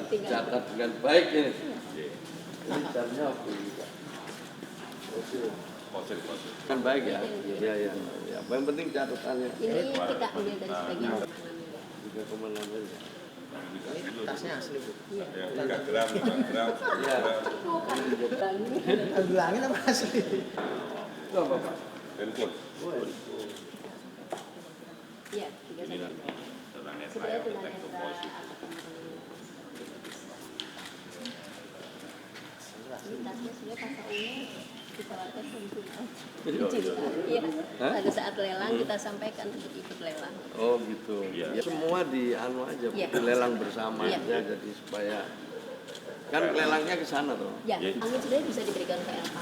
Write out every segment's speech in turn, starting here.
catat dengan baik ini. Ini jamnya apa ini, Pak? Fosil. Kan baik ya. Ya. Yang penting catatannya. Ini kita ambil dari sebagian. 3,6 ya. Ini tasnya asli, Bu. Iya. 3 gram, 4 gram. Iya. Bilangin apa asli? Itu apa, Pak? Handphone. Iya, 3 sebenarnya tunanetra ini tasnya sebenarnya pasarnya ditawarkan Iya. Pada saat lelang kita sampaikan untuk ikut lelang. Oh gitu. Ya, semua di anu aja, dilelang bersama aja, jadi supaya kan lelangnya ke sana tuh. Ya, angin sebenarnya bisa diberikan ke LPK.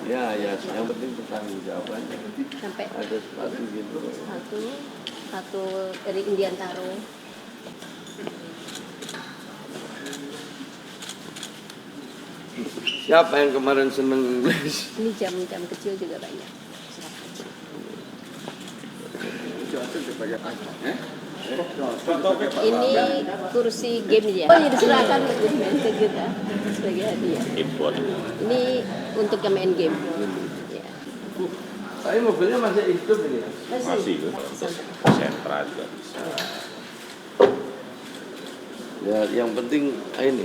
Ya, yang penting bertanggung jawabannya. Sampai Ada sepatu gitu. satu dari Indian Taro. Siapa yang kemarin seneng English? Ini jam-jam kecil juga banyak. Ini kursi game ya. Oh, diserahkan untuk main ke kita sebagai hadiah. Import. Ini untuk yang main game. Ya. Saya mobilnya masih hidup ini. Masih itu untuk sentra juga bisa. Ya, yang penting ini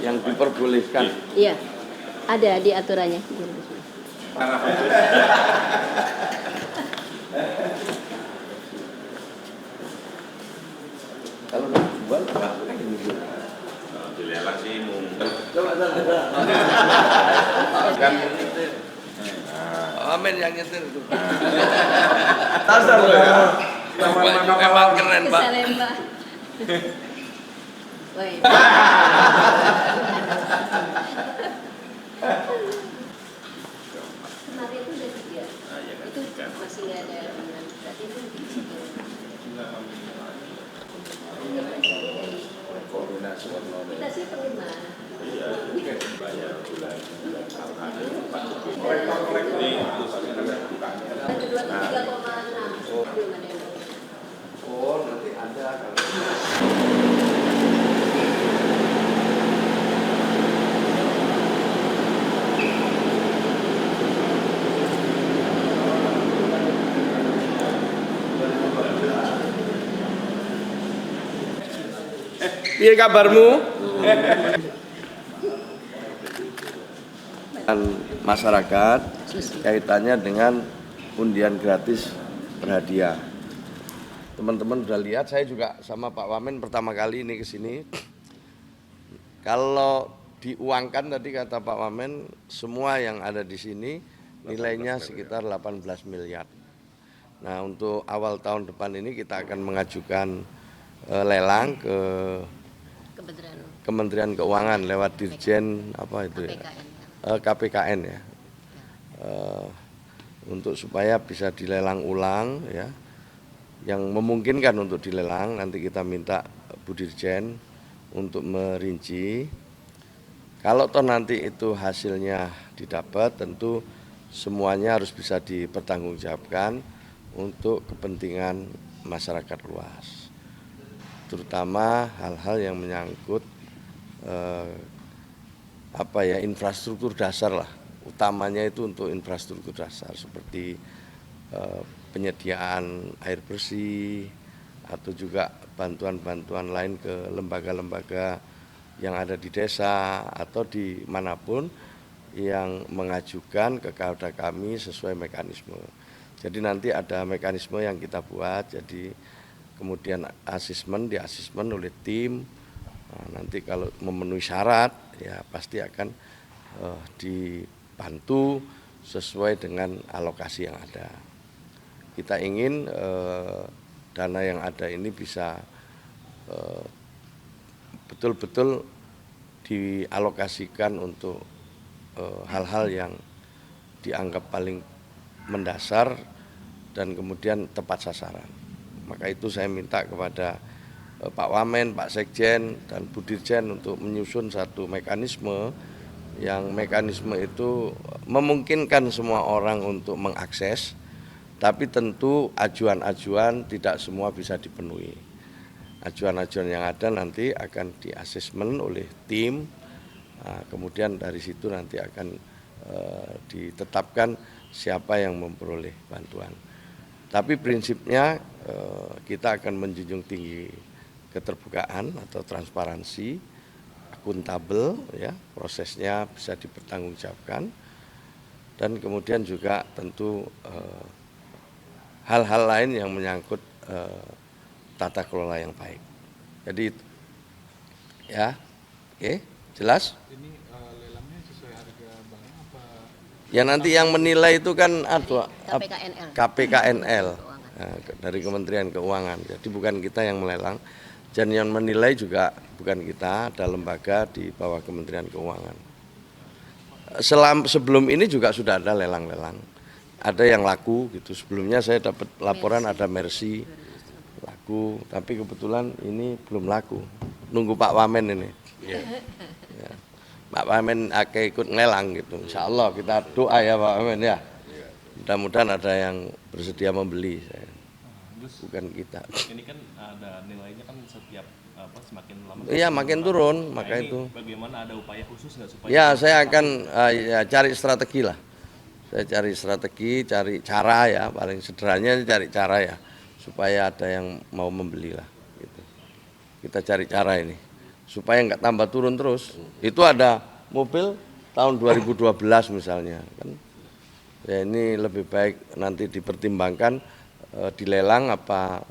yang diperbolehkan. Iya. Ada di aturannya. Kalau nggak jual, nggak ini. Dilelang sih mungkin. Coba Kan Amin yang nyetir itu. tasar loh ya. Memang keren, Pak. Salemba. Woi. Kemarin itu udah 3. Itu masih nggak ada rekaman. Berarti itu di situ. Koordinasi Kita sih kelima. Iya, banyak bulan ini itu sebenarnya bukannya. Dan kedua itu 3,6. Belum ada yang Oh, nanti ada kalau. Piye kabarmu? Masyarakat kaitannya dengan undian gratis berhadiah. Teman-teman sudah lihat, saya juga sama Pak Wamen pertama kali ini ke sini. Kalau diuangkan tadi kata Pak Wamen, semua yang ada di sini nilainya sekitar 18 miliar. Nah, untuk awal tahun depan ini kita akan mengajukan lelang ke Kementerian Keuangan lewat Dirjen apa itu ya? KPKN ya. Untuk supaya bisa dilelang ulang ya. Yang memungkinkan untuk dilelang nanti kita minta Bu Dirjen untuk merinci. Kalau toh nanti itu hasilnya didapat, tentu semuanya harus bisa dipertanggungjawabkan untuk kepentingan masyarakat luas. Terutama hal-hal yang menyangkut infrastruktur dasar lah. Utamanya itu untuk infrastruktur dasar seperti penyediaan air bersih atau juga bantuan-bantuan lain ke lembaga-lembaga yang ada di desa atau di manapun yang mengajukan kepada kami sesuai mekanisme. Jadi nanti ada mekanisme yang kita buat, jadi kemudian di asesmen oleh tim. Nah, nanti kalau memenuhi syarat ya pasti akan dibantu sesuai dengan alokasi yang ada. Kita ingin dana yang ada ini bisa betul-betul dialokasikan untuk hal-hal yang dianggap paling mendasar dan kemudian tepat sasaran. Maka itu saya minta kepada Pak Wamen, Pak Sekjen, dan Bu Dirjen untuk menyusun satu mekanisme yang mekanisme itu memungkinkan semua orang untuk mengakses, tapi tentu ajuan-ajuan tidak semua bisa dipenuhi. ajuan-ajuan yang ada nanti akan diasesmen oleh tim. Nah, kemudian dari situ nanti akan ditetapkan siapa yang memperoleh bantuan. Tapi prinsipnya kita akan menjunjung tinggi keterbukaan atau transparansi, akuntabel, ya, prosesnya bisa dipertanggungjawabkan, dan kemudian juga tentu hal-hal lain yang menyangkut tata kelola yang baik. Jadi ya, oke, jelas? Ini lelangnya sesuai harga barang apa? Ya nanti yang menilai itu kan KPKNL. KPKNL dari Kementerian Keuangan. Jadi bukan kita yang melelang. Dan yang menilai juga bukan kita, ada lembaga di bawah Kementerian Keuangan. Sebelum ini juga sudah ada lelang-lelang. Ada yang laku gitu. Sebelumnya saya dapat laporan ada Mercy laku, tapi kebetulan ini belum laku. Nunggu Pak Wamen ini. Ya. Pak Wamen akan ikut ngelang gitu. Insya Allah kita doa ya Pak Wamen ya. Mudah-mudahan ada yang bersedia membeli. Bukan kita. Ini kan ada nilainya kan setiap semakin lama. Iya makin turun, Nah, maka ini itu. Bagaimana, ada upaya khusus nggak supaya? Ya saya akan cari strategi lah. Saya cari strategi, cari cara ya, paling sederhananya cari cara ya, supaya ada yang mau membeli lah. Gitu. Kita cari cara ini, supaya nggak tambah turun terus. Itu ada mobil tahun 2012 misalnya, kan. Ya ini lebih baik nanti dipertimbangkan dilelang apa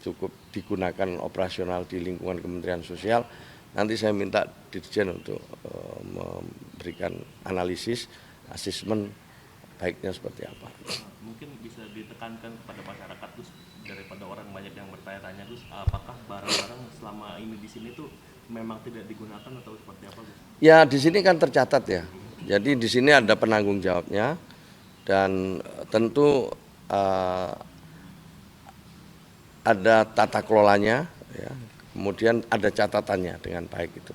cukup digunakan operasional di lingkungan Kementerian Sosial. Nanti saya minta Dirjen untuk memberikan analisis, asesmen baiknya seperti apa. Mungkin bisa ditekankan kepada masyarakat Gus, daripada orang banyak yang bertanya-tanya Gus, apakah barang-barang selama ini di sini tuh memang tidak digunakan atau seperti apa Gus? Ya di sini kan tercatat ya. Jadi di sini ada penanggung jawabnya dan tentu ada tata kelolanya, ya. Kemudian ada catatannya dengan baik itu.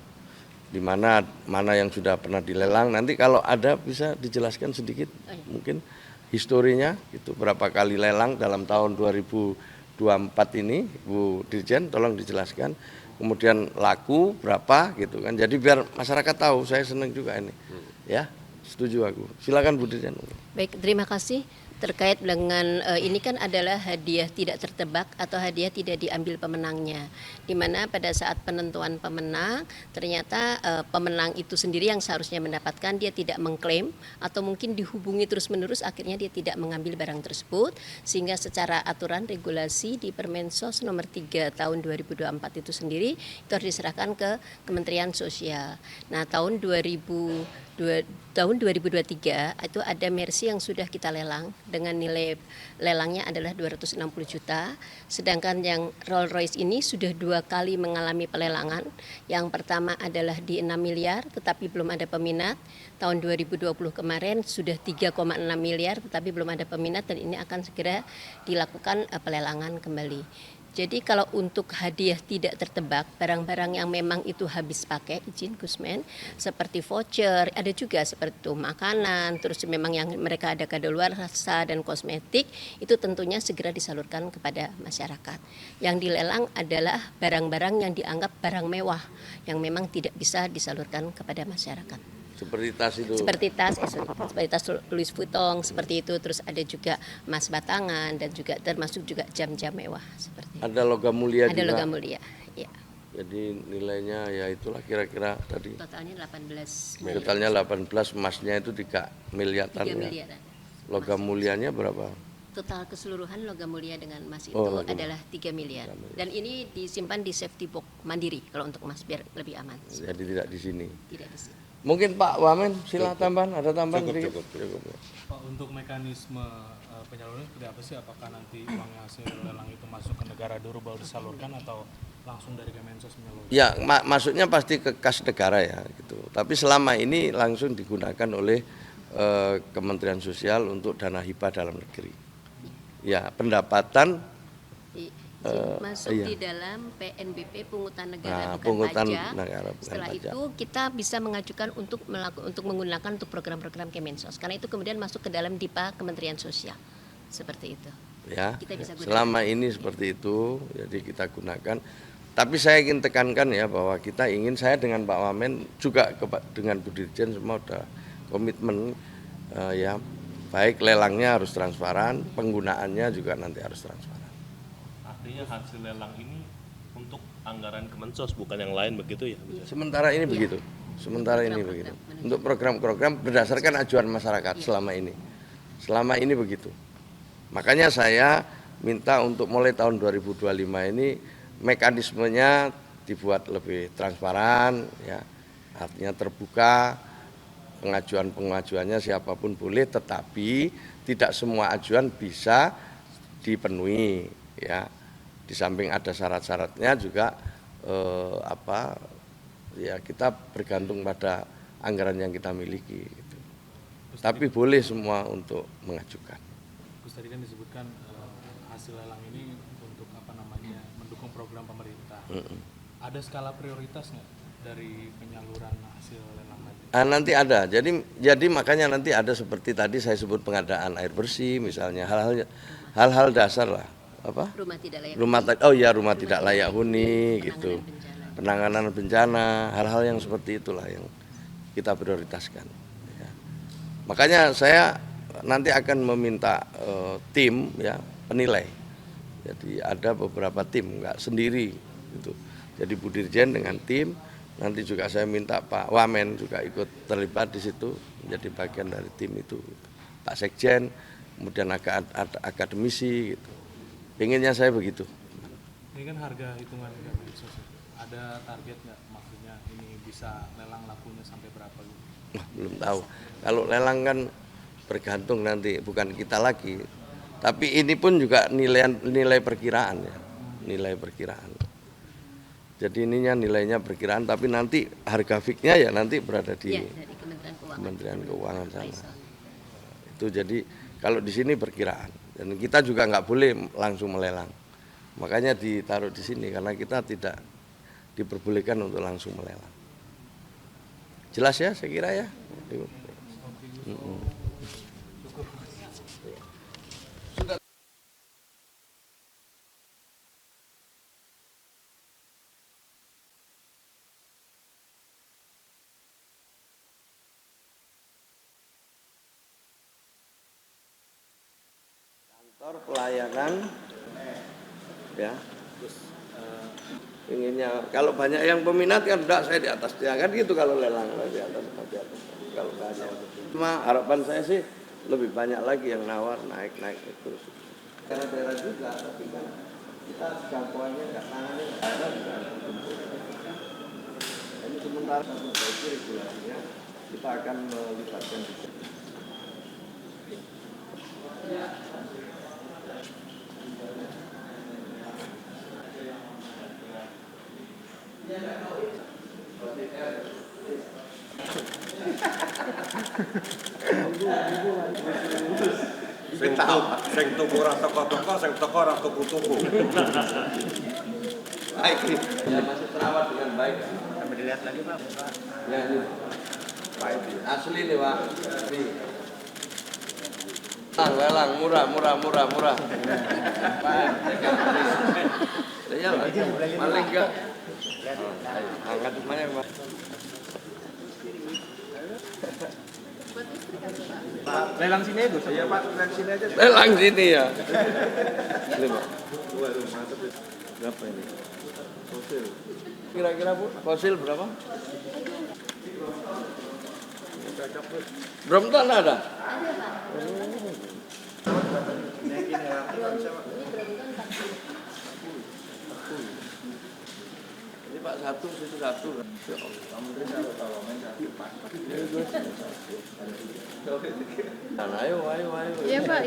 Di mana yang sudah pernah dilelang, nanti kalau ada bisa dijelaskan sedikit, mungkin historinya, itu berapa kali lelang dalam tahun 2024 ini, Bu Dirjen, tolong dijelaskan. Kemudian laku berapa, gitu kan? Jadi biar masyarakat tahu, saya senang juga ini, ya. Setuju aku. Silakan Bu Dirjen. Baik, terima kasih. Terkait dengan ini kan adalah hadiah tidak tertebak atau hadiah tidak diambil pemenangnya, di mana pada saat penentuan pemenang ternyata pemenang itu sendiri yang seharusnya mendapatkan dia tidak mengklaim atau mungkin dihubungi terus-menerus, akhirnya dia tidak mengambil barang tersebut, sehingga secara aturan regulasi di Permensos nomor 3 tahun 2024 itu sendiri itu harus diserahkan ke Kementerian Sosial. Nah tahun 2023 itu ada Mercy yang sudah kita lelang dengan nilai lelangnya adalah 260 juta. Sedangkan yang Rolls Royce ini sudah 2 kali mengalami pelelangan. Yang pertama adalah di 6 miliar tetapi belum ada peminat. Tahun 2020 kemarin sudah 3,6 miliar tetapi belum ada peminat, dan ini akan segera dilakukan pelelangan kembali. Jadi kalau untuk hadiah tidak tertebak, barang-barang yang memang itu habis pakai, izin Gusmen, seperti voucher, ada juga seperti itu makanan, terus memang yang mereka ada kadaluarsa dan kosmetik, itu tentunya segera disalurkan kepada masyarakat. Yang dilelang adalah barang-barang yang dianggap barang mewah, yang memang tidak bisa disalurkan kepada masyarakat. Seperti tas itu. Seperti tas Louis Vuitton seperti itu, terus ada juga emas batangan dan juga termasuk juga jam-jam mewah seperti itu. Ada logam mulia Ada juga. logam mulia, ya. Jadi nilainya ya itulah kira-kira tadi. Totalnya 18 miliar. Totalnya 18, emasnya itu 3 miliaran 3 ya. miliaran. Logam mulianya berapa? Total keseluruhan logam mulia dengan emas itu Oh, logam. adalah 3 miliar. Dan ini disimpan di safety box mandiri kalau untuk emas biar lebih aman. Jadi tidak di sini. Tidak di sini. Mungkin Pak Wamen, silah tambahan, ada tambahan sedikit? Cukup. Pak, untuk mekanisme penyaluran seperti apa sih? Apakah nanti uang hasil lelang itu masuk ke negara dulu baru disalurkan atau langsung dari Kemensos menyalurkan? Ya, maksudnya pasti ke kas negara ya gitu. Tapi selama ini langsung digunakan oleh Kementerian Sosial untuk dana hibah dalam negeri. Ya, pendapatan masuk iya. di dalam PNBP, pungutan negara, bukan pungutan pajak. negara, bukan Setelah pajak. itu kita bisa mengajukan untuk menggunakan untuk program-program Kemensos, karena itu kemudian masuk ke dalam DIPA Kementerian Sosial seperti itu. Ya, Kita bisa gunakan. selama ini seperti itu, jadi kita gunakan. Tapi saya ingin tekankan ya bahwa saya dengan Pak Wamen juga dengan Bu Dirjen semua sudah komitmen ya, baik lelangnya harus transparan, penggunaannya juga nanti harus transparan. Artinya hasil lelang ini untuk anggaran Kemensos bukan yang lain begitu ya? Sementara ini begitu. Sementara ini begitu. Untuk program-program berdasarkan ajuan masyarakat selama ini. Selama ini begitu. Makanya saya minta untuk mulai tahun 2025 ini mekanismenya dibuat lebih transparan, ya, artinya terbuka, pengajuannya siapapun boleh, tetapi tidak semua ajuan bisa dipenuhi, ya. Di samping ada syarat-syaratnya juga ya kita bergantung pada anggaran yang kita miliki. Gitu. Tapi boleh semua untuk mengajukan. Terus tadi kan disebutkan hasil lelang ini untuk mendukung program pemerintah. Ada skala prioritas nggak dari penyaluran hasil lelang tadi? Nanti ada. Jadi makanya nanti ada seperti tadi saya sebut pengadaan air bersih, misalnya hal-hal dasar lah. Apa? Rumah tidak layak huni gitu. Penanganan bencana, hal-hal yang seperti itulah yang kita prioritaskan. Ya. Makanya saya nanti akan meminta tim ya penilai. Jadi ada beberapa tim, nggak sendiri gitu. Jadi Bu Dirjen dengan tim, nanti juga saya minta Pak Wamen juga ikut terlibat di situ, menjadi bagian dari tim itu. Pak Sekjen, kemudian akademisi gitu. Pengennya saya begitu. Ini kan harga hitungan Kemensos. Ada target nggak, maksudnya ini bisa lelang lakunya sampai berapa gitu? Belum tahu. Kalau lelang kan bergantung nanti, bukan kita lagi. Tapi ini pun juga nilai perkiraan ya, nilai perkiraan. Jadi ininya nilainya perkiraan, tapi nanti harga fixnya ya nanti berada di Kementerian Keuangan sana. Itu jadi kalau di sini perkiraan. Dan kita juga nggak boleh langsung melelang. Makanya ditaruh di sini karena kita tidak diperbolehkan untuk langsung melelang. Jelas ya saya kira ya. Kantor pelayanan ya. Inginnya kalau banyak yang peminat kan enggak, saya di atas dia kan gitu kalau lelang di atas. Kalau banyak cuma harapan saya sih lebih banyak lagi yang nawar naik terus. Karena daerah juga tapi kan kita jangkauannya enggak tangannya ada. Ini sementara memperbaiki regulasinya kita akan melibatkan juga. Sing tuku ora teko-teko, sing teko ora tuku-tuku. Baik, ya masih terawat dengan baik. Sampai dilihat lagi Pak. Ya ini. Baik. Asli nih Pak. Ini. Lelang murah. Ya, paling enggak. Angkat mana Pak? Lelang sini itu. Iya Pak, lelang sini aja. Lelang sini ya. Ini Pak. Berapa ini? Fosil. Kira-kira Bu, fosil berapa? Belum tanah ada? Ini Pak satu, situ satu. Ayo. Iya Pak.